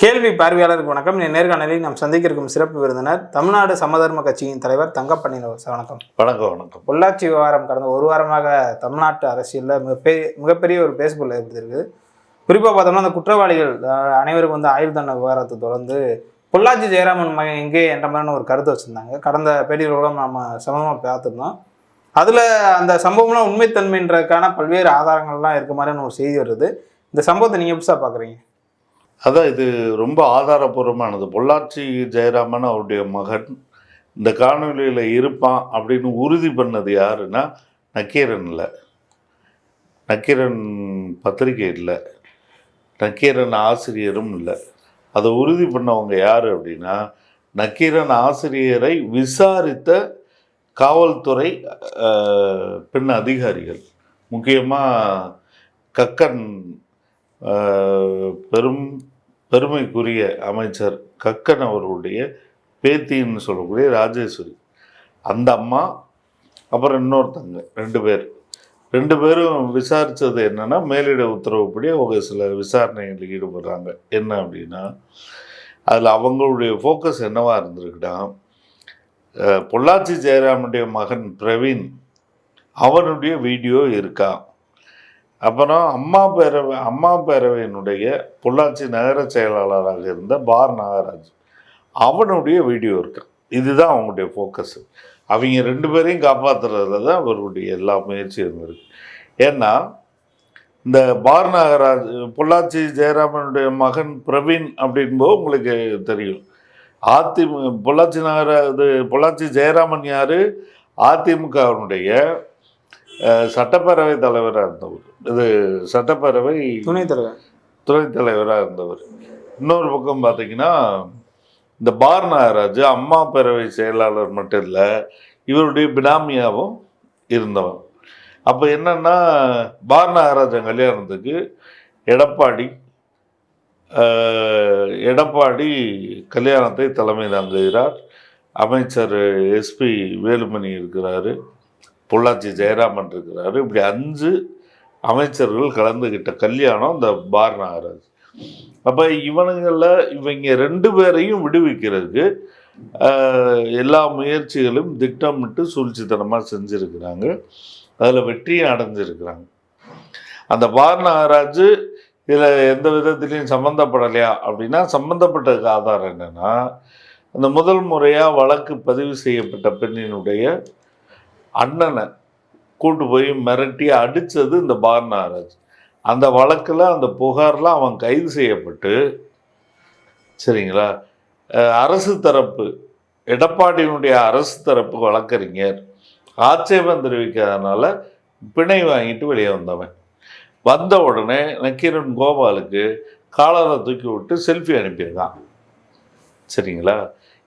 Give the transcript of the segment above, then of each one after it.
கேள்வி பார்வையாளருக்கு வணக்கம். நேர்காணலில் நாம் சந்திக்க இருக்கும் சிறப்பு விருந்தினர் தமிழ்நாடு சமதர்ம கட்சியின் தலைவர் தங்கப்பண்ணி சார். வணக்கம். வணக்கம். வணக்கம். பொள்ளாச்சி விவகாரம் கடந்த ஒரு வாரமாக தமிழ்நாட்டு அரசியலில் மிகப்பெரிய ஒரு பேசுபொருள் ஏற்படுத்தியிருக்கு. குறிப்பாக பார்த்தோம்னா அந்த குற்றவாளிகள் அனைவருக்கும் வந்து ஆயுள் தண்டனை விவகாரத்தை தொடர்ந்து பொள்ளாச்சி ஜெயராமன் மகன் எங்கே என்ற மாதிரியான ஒரு கருத்தை வச்சுருந்தாங்க. கடந்த பேட்டிகளோடு நம்ம சமமாக பார்த்துருந்தோம். அதில் அந்த சம்பவம்லாம் உண்மைத்தன்மைன்றதுக்கான பல்வேறு ஆதாரங்கள்லாம் இருக்க மாதிரியான ஒரு செய்தி வருது. இந்த சம்பவத்தை நீங்கள் எப்படி சார் பார்க்குறீங்க? அதான் இது ரொம்ப ஆதாரபூர்வமானது. பொள்ளாச்சி ஜெயராமன் அவருடைய மகன் இந்த காணொலியில் இருப்பான் அப்படின்னு உறுதி பண்ணது யாருன்னா நக்கீரன் இல்லை, நக்கீரன் பத்திரிகை இல்லை, நக்கீரன் ஆசிரியரும் இல்லை. அதை உறுதி பண்ணவங்க யார் அப்படின்னா நக்கீரன் ஆசிரியரை விசாரித்த காவல்துறை பெண் அதிகாரிகள். முக்கியமாக கக்கன் பெருமைக்குரிய அமைச்சர் கக்கன் அவர்களுடைய பேத்தின்னு சொல்லக்கூடிய ராஜேஸ்வரி, அந்த அம்மா, அப்புறம் இன்னொருத்தங்க ரெண்டு பேரும் விசாரித்தது என்னென்னா மேலிட உத்தரவுப்படி அவங்க சில விசாரணைகளில் ஈடுபடுறாங்க. என்ன அப்படின்னா அதில் அவங்களுடைய ஃபோக்கஸ் என்னவாக இருந்திருக்குன்னா பொள்ளாச்சி ஜெயராமனுடைய மகன் பிரவீன் அவனுடைய வீடியோ இருக்கா, அப்புறம் அம்மா பேரவையினுடைய பொள்ளாச்சி நகர செயலாளராக இருந்த பார் நாகராஜ் அவனுடைய வீடியோ இருக்கு. இதுதான் அவங்களுடைய ஃபோக்கஸ். அவங்க ரெண்டு பேரையும் காப்பாற்றுறதுல தான் அவருடைய எல்லா முயற்சியும் இருந்திருக்கு. ஏன்னா இந்த பார் நாகராஜ் பொள்ளாச்சி ஜெயராமனுடைய மகன் பிரவீன் அப்படின்போது உங்களுக்கு தெரியும், பொள்ளாச்சி ஜெயராமன் யார், அதிமுகவினுடைய சட்டப்பேரவை தலைவராக இருந்தவர், இது சட்டப்பேரவை துணைத் தலைவராக இருந்தவர். இன்னொரு பக்கம் பார்த்தீங்கன்னா இந்த பார் நாகராஜ் அம்மா பேரவை செயலாளர் மட்டும் இல்லை, இவருடைய பினாமியாவும் இருந்தவன். அப்போ என்னன்னா பார் நாகராஜன் கல்யாணத்துக்கு எடப்பாடி கல்யாணத்தை தலைமை தாங்குகிறார். அமைச்சர் எஸ்பி வேலுமணி இருக்கிறாரு, பொள்ளாச்சி ஜெயராமன் இருக்கிறாரு. இப்படி 5 அமைச்சர்கள் கலந்துக்கிட்ட கல்யாணம் இந்த பார் நாகராஜ். அப்போ இவங்க 2 பேரையும் விடுவிக்கிறதுக்கு எல்லா முயற்சிகளும் திட்டமிட்டு சூழ்ச்சித்தனமாக செஞ்சுருக்கிறாங்க. அதில் வெற்றியும் அடைஞ்சிருக்கிறாங்க. அந்த பார் நாகராஜ் இதில் எந்த விதத்துலேயும் சம்மந்தப்படலையா அப்படின்னா சம்மந்தப்பட்டதுக்கு ஆதாரம் என்னென்னா அந்த முதல் முறையாக வழக்கு பதிவு செய்யப்பட்ட பெண்ணினுடைய அண்ணனை கூட்டு போய் மிரட்டி அடித்தது இந்த பார் நாகராஜ். அந்த வழக்கில் அந்த புகார்லாம் அவன் கைது செய்யப்பட்டு, சரிங்களா, அரசு தரப்பு எடப்பாடியினுடைய அரசு தரப்பு வழக்கறிஞர் ஆட்சேபம் தெரிவிக்காதனால பிணை வாங்கிட்டு வெளியே வந்த உடனே நக்கீரன் கோபாலுக்கு காலரை தூக்கி விட்டு செல்ஃபி அனுப்பியிருக்கான். சரிங்களா,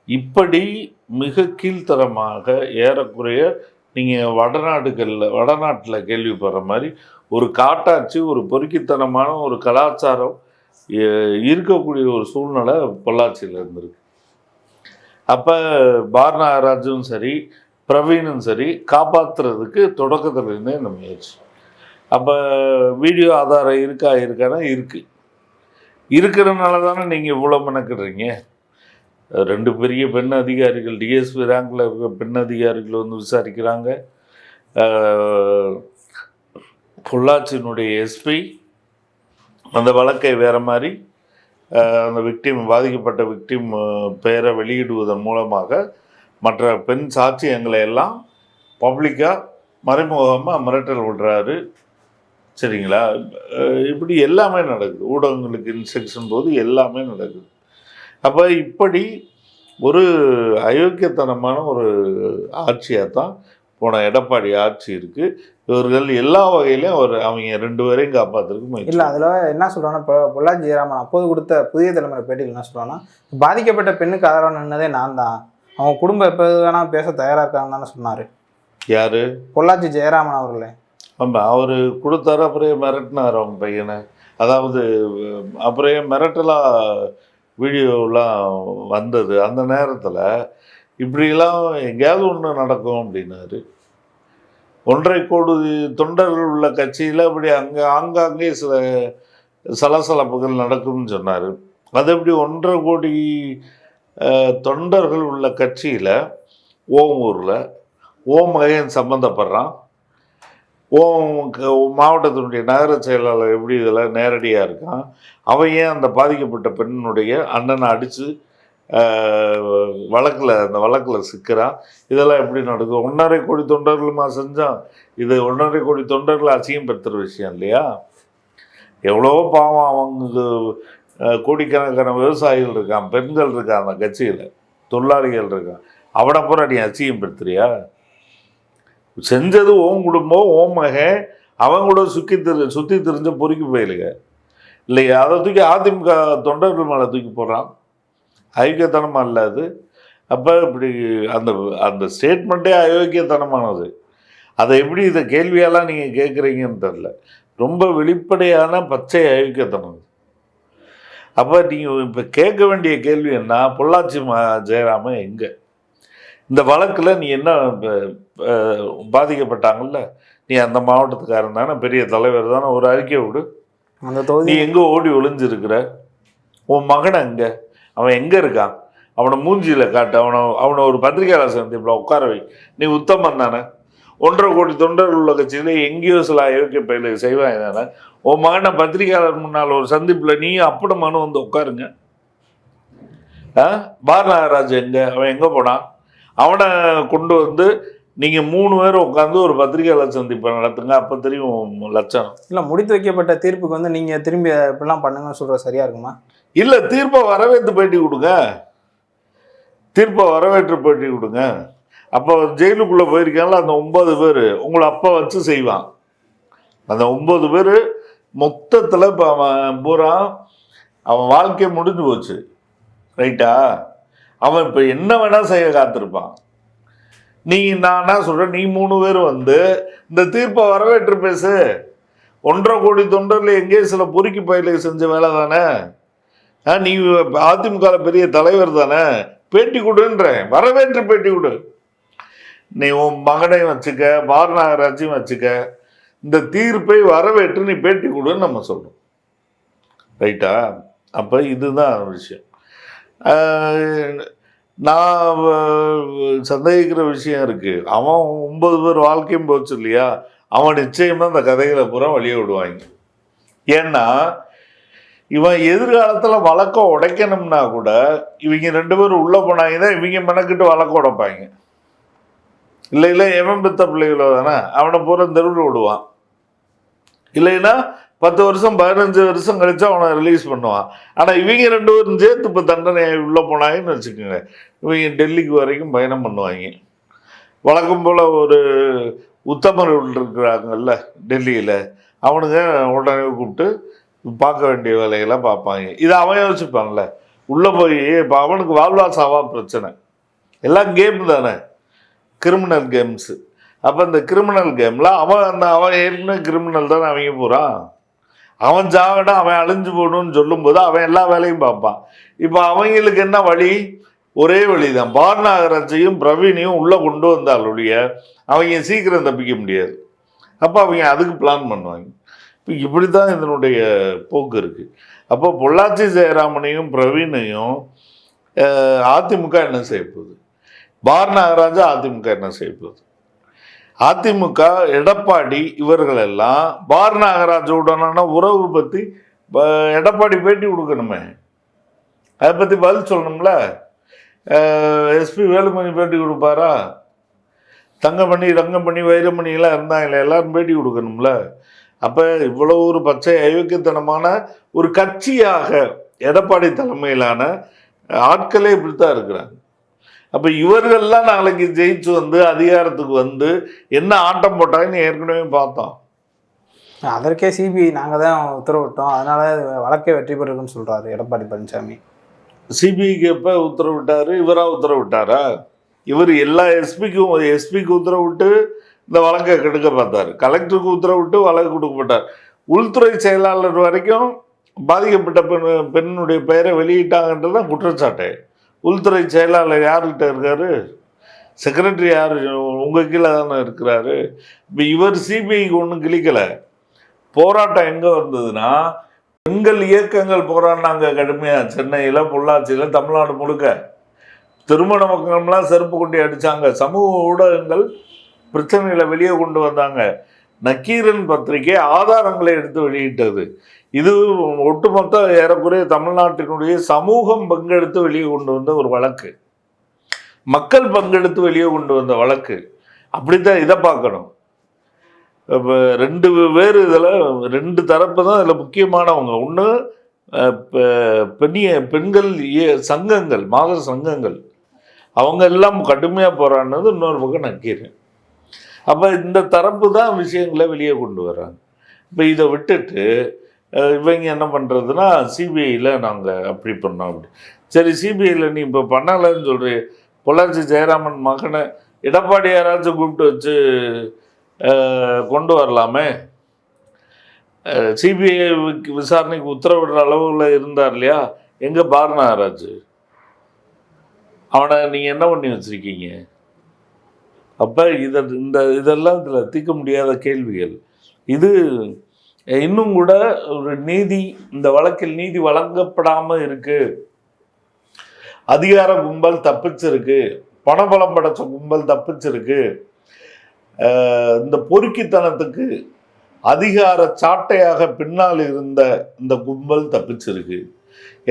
இப்படி மிக கீழ்த்தரமாக ஏறக்குறைய நீங்கள் வடநாட்டில் கேள்விப்படுற மாதிரி ஒரு காட்டாட்சி, ஒரு பொறுக்கித்தனமான ஒரு கலாச்சாரம் இருக்கக்கூடிய ஒரு சூழ்நிலை பொள்ளாச்சியில் இருந்திருக்கு. அப்போ பார் நாகராஜும் சரி பிரவீனும் சரி காப்பாற்றுறதுக்கு தொடக்கத்துலேருந்தே இந்த முயற்சி. அப்போ வீடியோ ஆதாரம் இருக்கான்னா இருக்கிறதுனால தானே நீங்கள் இவ்வளோ மெனக்கிடுறீங்க. 2 பெரிய பெண் அதிகாரிகள், டிஎஸ்பி ரேங்கில் இருக்கிற பெண் அதிகாரிகள் வந்து விசாரிக்கிறாங்க. பொள்ளாச்சியினுடைய எஸ்பி அந்த வழக்கை வேறு மாதிரி அந்த பாதிக்கப்பட்ட விக்டிம் பெயரை வெளியிடுவதன் மூலமாக மற்ற பெண் சாட்சியங்களை எல்லாம் பப்ளிக்காக மறைமுகமாக மிரட்டல் விடுறாரு. சரிங்களா, இப்படி எல்லாமே நடக்குது. ஊடகங்களுக்கு இன்ஸ்ட்ரக்ஷன் போது எல்லாமே நடக்குது. அப்போ இப்படி ஒரு அயோக்கியத்தனமான ஒரு ஆட்சியாக தான் போன எடப்பாடி ஆட்சி இருக்குது. இவர்கள் எல்லா வகையிலையும் அவங்க 2 பேரையும் காப்பாற்றுறதுக்கு இல்லை. அதில் என்ன சொல்கிறாங்கன்னா பொள்ளாச்சி ஜெயராமன் அப்போது கொடுத்த புதிய தலைமுறை பேட்டிகள் என்ன சொல்கிறாங்கன்னா பாதிக்கப்பட்ட பெண்ணுக்கு ஆதரவாக நின்னதே நான் தான், அவங்க குடும்பம் எப்போ வேணால் பேச தயாராக இருக்காங்கன்னு தானே சொன்னார். யார்? பொள்ளாச்சி ஜெயராமன் அவர்களே. ஆமாம், அவர் கொடுத்தாரு. அப்புறம் மிரட்டினார் அவங்க பையனை. அதாவது அப்புறம் மிரட்டலாக வீடியோலாம் வந்தது. அந்த நேரத்தில் இப்படிலாம் எங்கேயாவது ஒன்று நடக்கும் அப்படின்னாரு. 1.5 கோடி தொண்டர்கள் உள்ள கட்சியில் அப்படி ஆங்காங்கே சில சலசலப்புகள் நடக்கும்னு சொன்னார். அது எப்படி 1.5 கோடி தொண்டர்கள் உள்ள கட்சியில் ஓம் ஊரில் ஓம் மகன் சம்மந்தப்படுறான், மாவட்டத்தினுடைய நகர செயலாளர் எப்படி இதில் நேரடியாக இருக்கான், அவன் ஏன் அந்த பாதிக்கப்பட்ட பெண்ணுடைய அண்ணனை அடித்து அந்த வழக்கில் சிக்கிறான், இதெல்லாம் எப்படி நடக்கும்? 1.5 கோடி தொண்டர்களுமா செஞ்சான்? இது 1.5 கோடி தொண்டர்களை அசிங்கப்படுத்துகிற விஷயம் இல்லையா? எவ்வளோ பாவம், அவங்க கோடிக்கணக்கான விவசாயிகள் இருக்கான், பெண்கள் இருக்கான், அந்த கட்சியில் தொழிலாளிகள் இருக்கான், அவனை பூரா நீ அசிங்கப்படுத்துறியா? செஞ்சது ஓம் குடும்பம், ஓம் மகன், அவன் கூட சுற்றி தெரிஞ்ச பொறுக்கி போயிலுங்க இல்லையா? அதை தூக்கி அதிமுக தொண்டர்கள் மேலே தூக்கி போடுறான். அயோக்கியத்தனமாக இல்லை அது? அப்போ இப்படி அந்த அந்த ஸ்டேட்மெண்ட்டே அயோக்கியத்தனமானது. அதை எப்படி இதை கேள்வியெல்லாம் நீங்கள் கேட்குறீங்கன்னு தெரில. ரொம்ப வெளிப்படையான பச்சை அயோக்கியத்தனம். அப்போ நீங்கள் இப்போ கேட்க வேண்டிய கேள்வி என்ன? பொள்ளாச்சி ஜெயராமன் எங்கே? இந்த வழக்கில் நீ என்ன பாதிக்கப்பட்டாங்கல்ல, நீ அந்த மாவட்டத்துக்காரன் தானே, பெரிய தலைவர் தானே, ஒரு அறிக்கை விடு. அந்த தொகுதி நீ எங்கே ஓடி ஒளிஞ்சிருக்கிற? உன் மகனை எங்கே? அவன் எங்கே இருக்கான்? அவனை மூஞ்சியில் காட்டு. அவனை ஒரு பத்திரிகையாளர் சந்திப்பில் உட்கார வை. நீ உத்தமன் தானே? 1.5 கோடி தொண்டர்கள் உள்ள கட்சியில் எங்கேயோ சில அயோக்கிய பயிலுக்கு செய்வாங்க தானே? உன் மகனை பத்திரிகையாளர் முன்னால் ஒரு சந்திப்பில் நீ அப்பட மனு வந்து உட்காருங்க. பாரநாகராஜ் எங்கே? அவன் எங்கே போனான்? அவனை கொண்டு வந்து நீங்கள் 3 பேரும் உட்காந்து ஒரு பத்திரிகையாளர் சந்திப்பை நடத்துங்க, அப்போ தெரியும் லட்சணம். இல்லை, முடித்து வைக்கப்பட்ட தீர்ப்புக்கு வந்து நீங்கள் திரும்பி இப்படிலாம் பண்ணுங்கன்னு சொல்கிறது சரியாக இருக்குமா? இல்லை, தீர்ப்பை வரவேற்று பேட்டி கொடுங்க. தீர்ப்பை வரவேற்று பேட்டி கொடுங்க. அப்போ ஜெயிலுக்குள்ளே போயிருக்காங்களா அந்த 9 பேர், உங்களை அப்போ வச்சு செய்வான். அந்த 9 பேர் மொத்தத்தில் இப்போ அவன் பூரா அவன் வாழ்க்கை முடிஞ்சு போச்சு, ரைட்டா? அவன் இப்போ என்ன வேணால் செய்ய காத்திருப்பான். நான் என்ன சொல்கிறேன், நீ 3 பேர் வந்து இந்த தீர்ப்பை வரவேற்று பேசு. 1.5 கோடி தொண்டரில் எங்கேயும் சில பொறுக்கி பயிலை செஞ்ச வேலை தானே. நீ அதிமுக பெரிய தலைவர் தானே, பேட்டி கொடுன்றேன், வரவேற்று பேட்டி கொடு. நீ உன் மகனையும் வச்சுக்க, பாரநாகராஜையும் வச்சுக்க, இந்த தீர்ப்பை வரவேற்று நீ பேட்டி கொடுன்னு நம்ம சொல்கிறோம், ரைட்டா? அப்போ இதுதான் விஷயம். நான் சந்தேகிக்கிற விஷயம் இருக்குது. அவன் 9 பேர் வாழ்க்கையும் போச்சு இல்லையா? அவன் நிச்சயமாக அந்த கதைகளை பூரா வழிய விடுவாங்க. ஏன்னா இவன் எதிர்காலத்தில் வழக்கம் உடைக்கணும்னா கூட இவங்க 2 பேரும் உள்ளே போனாங்கன்னா இவங்க மெனக்கிட்டு வழக்கம் உடைப்பாங்க. இல்லை எவன் பெத்த பிள்ளைகளோ தானே, அவனை பூரா தெருவில் விடுவான். இல்லைன்னா 10 வருஷம் 15 வருஷம் கழிச்சு அவனை ரிலீஸ் பண்ணுவான். ஆனால் இவங்க 2 பேரும் சேர்த்து இப்போ தண்டனை உள்ளே போனாங்கன்னு வச்சுக்கோங்க, இவங்க டெல்லிக்கு வரைக்கும் பயணம் பண்ணுவாங்க. வழக்கம் போல் ஒரு உத்தமர்கள் இருக்கிறாங்கல்ல டெல்லியில், அவனுங்க உடனே கூப்பிட்டு பார்க்க வேண்டிய வேலையெல்லாம் பார்ப்பாங்க. இதை அவன் யோசிப்பான்ல, உள்ளே போய் இப்போ அவனுக்கு வாழ்வாசாவா பிரச்சனை. எல்லாம் கேம் தானே, கிரிமினல் கேம்ஸு. அப்போ இந்த கிரிமினல் கேமில் அவன் ஏற்கனவே கிரிமினல் தானே அவங்க போகிறான். அவன் ஜாகடா அவன் அழிஞ்சு போகணும்னு சொல்லும்போது அவன் எல்லா வேலையும் பார்ப்பான். இப்போ அவங்களுக்கு என்ன வழி? ஒரே வழி தான், பாரநாகராஜையும் பிரவீனையும் உள்ளே கொண்டு வந்தாலுடைய அவங்க சீக்கிரம் தப்பிக்க முடியாது. அப்போ அவங்க அதுக்கு பிளான் பண்ணுவாங்க. இப்போ இப்படி தான் இதனுடைய போக்கு இருக்குது. அப்போ பொள்ளாச்சி ஜெயராமனையும் பிரவீனையும் அதிமுக என்ன செய்ய போகுது? பாரநாகராஜா அதிமுக என்ன செய்ய போகுது? அதிமுக எடப்பாடி இவர்கள் எல்லாம் பாரநாகராஜுடனான உறவு பற்றி எடப்பாடி பேட்டி கொடுக்கணுமே, அதை பற்றி பதில் சொல்லணும்ல. எஸ்பி வேலுமணி பேட்டி கொடுப்பாரா? தங்கமணி ரங்கமணி வைரமணியெல்லாம் இருந்தாங்களே, எல்லாரும் பேட்டி கொடுக்கணும்ல. அப்போ இவ்வளோ ஒரு பச்சை அயோக்கியத்தனமான ஒரு கட்சியாக எடப்பாடி தலைமையிலான ஆட்களே இப்படித்தான் இருக்கிறாங்க. அப்போ இவர்கள்லாம் நாளைக்கு ஜெயிச்சு வந்து அதிகாரத்துக்கு வந்து என்ன ஆட்டம் போட்டாங்கன்னு ஏற்கனவே பார்த்தோம். அதற்கே சிபிஐ நாங்கள் தான் உத்தரவிட்டோம், அதனால வழக்கே வெற்றி பெறுன்னு சொல்கிறாரு எடப்பாடி பழனிசாமி. சிபிஐக்கு எப்போ உத்தரவிட்டார்? இவராக உத்தரவிட்டாரா? இவர் எல்லா எஸ்பிக்கு உத்தரவிட்டு இந்த வழக்கை கெடுக்க பார்த்தார், கலெக்டருக்கு உத்தரவிட்டு வழக்கு கொடுக்கப்பட்டார். உள்துறை செயலாளர் வரைக்கும் பாதிக்கப்பட்ட பெண்ணுடைய பெயரை வெளியிட்டாங்கன்றது தான் குற்றச்சாட்டு. உள்துறை செயலாளர் யார்கிட்ட இருக்காரு? செக்ரட்டரி யார்? உங்கள் கீழே தானே இருக்கிறாரு. இப்போ இவர் சிபிஐக்கு ஒன்றும் கிளிக்கலை. போராட்டம் எங்கே வந்ததுன்னா பெண்கள் இயக்கங்கள் போராடினாங்க கடுமையா, சென்னையில, பொள்ளாச்சியில, தமிழ்நாடு முழுக்க. திருமண பக்கம்லாம் செருப்பு கொண்டு அடிச்சாங்க. சமூக ஊடகங்கள் பிரச்சனைகளை வெளியே கொண்டு வந்தாங்க. நக்கீரன் பத்திரிகை ஆதாரங்களை எடுத்து வெளியிட்டது. இது ஒட்டுமொத்த ஏறக்குறைய தமிழ்நாட்டினுடைய சமூகம் பங்கெடுத்து வெளியே கொண்டு வந்த ஒரு வழக்கு, மக்கள் பங்கெடுத்து வெளியே கொண்டு வந்த வழக்கு. அப்படித்தான் இதை பார்க்கணும். இப்போ ரெண்டு பேர் இதில், ரெண்டு தரப்பு தான் இதில் முக்கியமானவங்க. ஒன்று பெண்கள் சங்கங்கள், மாதர் சங்கங்கள், அவங்க எல்லாம் கடுமையாக போராடினது. இன்னொரு பக்கம் நக்கீரன். அப்போ இந்த தரப்பு தான் விஷயங்களை வெளியே கொண்டு வர்றாங்க. இப்போ இதை விட்டுட்டு இவங்க என்ன பண்ணுறதுன்னா, சிபிஐயில் நாங்கள் அப்படி பண்ணோம் அப்படி. சரி, சிபிஐயில் நீ இப்போ பண்ணலைன்னு சொல்கிறீ. பொள்ளாச்சி ஜெயராமன் மகனை எடப்பாடி யாராச்சும் கூப்பிட்டு வச்சு கொண்டு வரலாமே. சிபிஐ விசாரணைக்கு உத்தரவிடுற அளவில் இருந்தார் இல்லையா, எங்கே பாருனா யாராச்சு? அவனை நீங்கள் என்ன பண்ணி வச்சுருக்கீங்க? அப்போ இதெல்லாம் இதில் தீர்க்க முடியாத கேள்விகள். இது இன்னும் கூட ஒரு நீதி, இந்த வழக்கில் நீதி வழங்கப்படாமல் இருக்கு. அதிகார கும்பல் தப்பிச்சிருக்கு, பணபலம் படைச்ச கும்பல் தப்பிச்சிருக்கு. இந்த பொறுக்கித்தனத்துக்கு அதிகார சாட்டையாக பின்னால் இருந்த இந்த கும்பல் தப்பிச்சிருக்கு.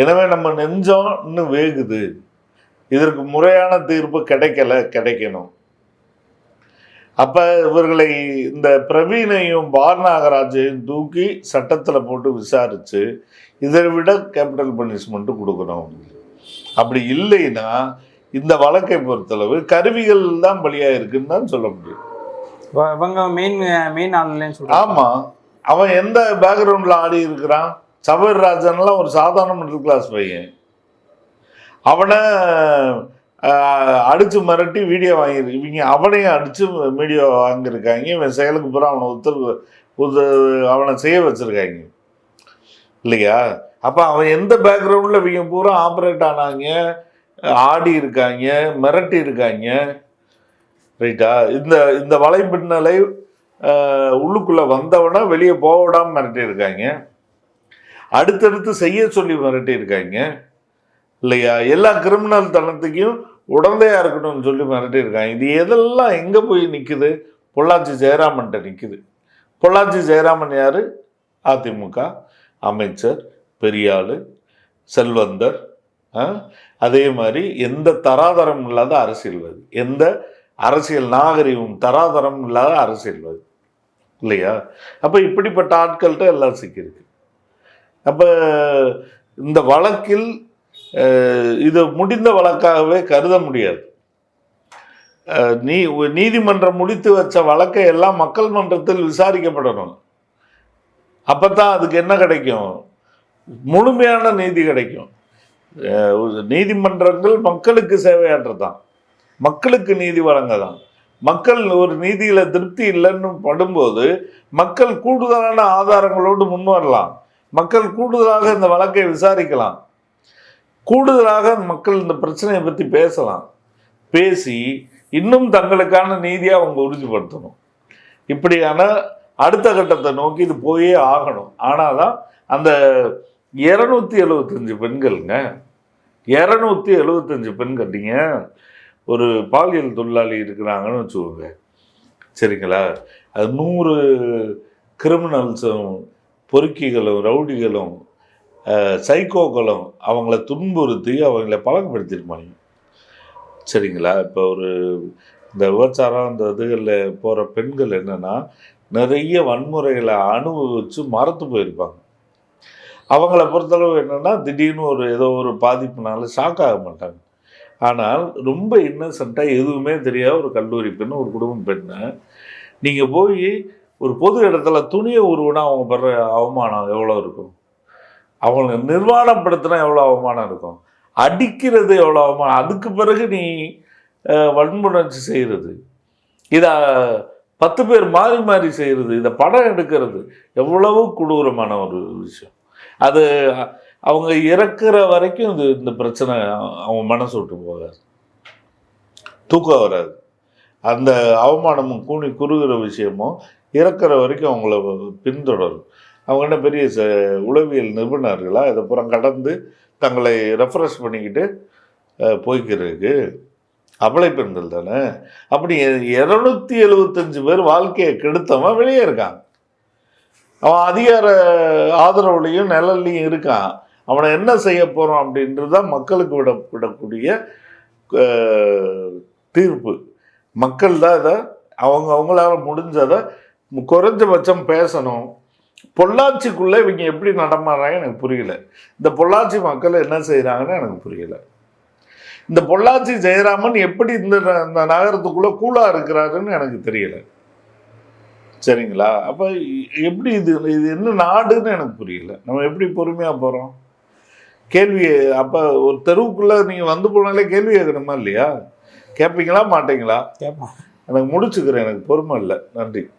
எனவே நம்ம நெஞ்சம் இன்னும் வேகுது. இதற்கு முறையான தீர்ப்பு கிடைக்கணும். அப்ப இவர்களை, இந்த பிரவீனையும் நாகராஜையும் தூக்கி சட்டத்தில் போட்டு விசாரிச்சு இதை விட கேபிட்டல் பனிஷ்மெண்ட் கொடுக்கணும். அப்படி இல்லைன்னா இந்த வழக்கை பொறுத்தளவு கருவிகள் தான் பலியா இருக்குன்னு தான் சொல்ல முடியும். ஆமா, அவன் எந்த பேக்ரவுண்ட்ல ஆடி இருக்கிறான்? சபர்ராஜன்லாம் ஒரு சாதாரண மிடில் கிளாஸ் பையன். அவனை அடிச்சு மிரட்டி வீடியோ வாங்கியிருக்கு. அவனையும் அடிச்சு வீடியோ வாங்கியிருக்காங்க. இவன் செயலுக்கு பிறகு அவனை அவனை செய்ய வச்சிருக்காங்க இல்லையா? அப்போ அவன் எந்த பேக்ரவுண்டில் இவங்க பூரா ஆப்ரேட் ஆனாங்க, ஆடி இருக்காங்க, மிரட்டி இருக்காங்க, ரைட்டா? இந்த வலைப்பின்னலை உள்ளுக்குள்ளே வந்தவனை வெளியே போக விடாமல் மிரட்டி இருக்காங்க, அடுத்தடுத்து செய்ய சொல்லி மிரட்டி இருக்காங்க இல்லையா? எல்லா கிரிமினல் தனத்துக்கும் உடந்தையா இருக்கணும்னு சொல்லி மிரட்டி இருக்காங்க. இது எதெல்லாம் எங்கே போய் நிற்குது? பொள்ளாச்சி ஜெயராமன்ட்ட நிற்குது. பொள்ளாச்சி ஜெயராமன் யார்? அதிமுக அமைச்சர், பெரியாள், செல்வந்தர். அதே மாதிரி எந்த தராதரம் இல்லாத அரசியல்வாதி, எந்த அரசியல் நாகரிகம் தராதரம் இல்லாத அரசியல்வாதி இல்லையா? அப்போ இப்படிப்பட்ட ஆட்கள்கிட்ட எல்லாம் சிக்கியிருக்கு. அப்போ இந்த வழக்கில் இது முடிந்த வழக்காகவே கருத முடியாது. நீதிமன்றம் முடித்து வச்ச வழக்கை எல்லாம் மக்கள் மன்றத்தில் விசாரிக்கப்படணும். அப்பதான் அதுக்கு என்ன கிடைக்கும்? முழுமையான நீதி கிடைக்கும். நீதிமன்றங்கள் மக்களுக்கு சேவையாற்றதான், மக்களுக்கு நீதி வழங்கதான். மக்கள் ஒரு நீதியில திருப்தி இல்லைன்னு படும்போது மக்கள் கூடுதலான ஆதாரங்களோடு முன் வரலாம். மக்கள் கூடுதலாக இந்த வழக்கை விசாரிக்கலாம். கூடுதலாக மக்கள் இந்த பிரச்சனையை பற்றி பேசலாம். பேசி இன்னும் தங்களுக்கான நீதியை அவங்க உறுதிப்படுத்தணும். இப்படியான அடுத்த கட்டத்தை நோக்கி இது போயே ஆகணும். ஆனால் தான் அந்த 275 பெண்கள்ங்க, 275 பெண்கள், நீங்கள் ஒரு பாலியல் தொழிலாளி இருக்கிறாங்கன்னு வச்சுக்கோங்க, சரிங்களா? அது 100 கிரிமினல்ஸும், பொறுக்கிகளும், ரவுடிகளும், சைக்கோக்களும் அவங்கள துன்புறுத்தி அவங்கள பழக்கப்படுத்திருப்பாங்க, சரிங்களா? இப்போ இந்த விபச்சாரம் அந்த இதுகளில் போகிற பெண்கள் என்னென்னா நிறைய வன்முறைகளை அனுபவித்து மறத்து போயிருப்பாங்க. அவங்கள பொறுத்தளவு என்னென்னா திடீர்னு ஏதோ ஒரு பாதிப்புனால ஷாக் ஆக மாட்டாங்க. ஆனால் ரொம்ப இன்னசென்ட்டாக எதுவுமே தெரியாத ஒரு கல்லூரி பெண், ஒரு குடும்ப பெண்ணை நீங்கள் போய் ஒரு பொது இடத்துல துணியை உருவினா அவங்க படுற அவமானம் எவ்வளோ இருக்கும்? அவங்களை நிர்வாணப்படுத்தினா எவ்வளோ அவமானம் இருக்கும்? அடிக்கிறது எவ்வளோ அவமானம்? அதுக்கு பிறகு நீ வன்முணர்ச்சி செய்கிறது, இதை 10 பேர் மாறி மாறி செய்கிறது, இதை படம் எடுக்கிறது எவ்வளவு கொடூரமான ஒரு விஷயம். அது அவங்க இறக்குற வரைக்கும் இந்த பிரச்சனை அவங்க மனசு விட்டு போகாது, தூக்கம் வராது. அந்த அவமானமும் கூணி குறுகிற விஷயமும் இறக்குற வரைக்கும் அவங்கள பின்தொடரும். அவங்க என்ன பெரிய உளவியல் நிபுணர்களா இதை புறம் கடந்து தங்களை ரெஃப்ரெஷ் பண்ணிக்கிட்டு போய்க்கிறதுக்கு? அபலை பெண்கள் தானே. அப்படி 275 பேர் வாழ்க்கையை கெடுத்தவன் வெளியே இருக்கான். அவன் அதிகார ஆதரவுலையும் நிழல்லையும் இருக்கான். அவனை என்ன செய்ய போகிறோம் அப்படின்றது தான் மக்களுக்கு விடக்கூடிய தீர்ப்பு. மக்கள் தான் இதை அவங்களால முடிஞ்சதை குறைஞ்சபட்சம் பேசணும். பொள்ளாச்சிக்குள்ளே இவங்க எப்படி நடமாடுறாங்க எனக்கு புரியல. இந்த பொள்ளாச்சி மக்கள் என்ன செய்கிறாங்கன்னு எனக்கு புரியல. இந்த பொள்ளாச்சி ஜெயராமன் எப்படி இந்த நகரத்துக்குள்ளே கூலாக இருக்கிறாருன்னு எனக்கு தெரியல. சரிங்களா? அப்போ எப்படி இது என்ன நாடுன்னு எனக்கு புரியல. நம்ம எப்படி பொறுமையாக போகிறோம்? கேள்வி அப்போ ஒரு தெருவுக்குள்ளே நீங்கள் வந்து போனாலே கேள்வி கேட்கணுமா இல்லையா? கேட்பீங்களா மாட்டீங்களா? கேட்பான். எனக்கு முடிச்சுக்கிறேன். எனக்கு பொறுமை இல்லை. நன்றி.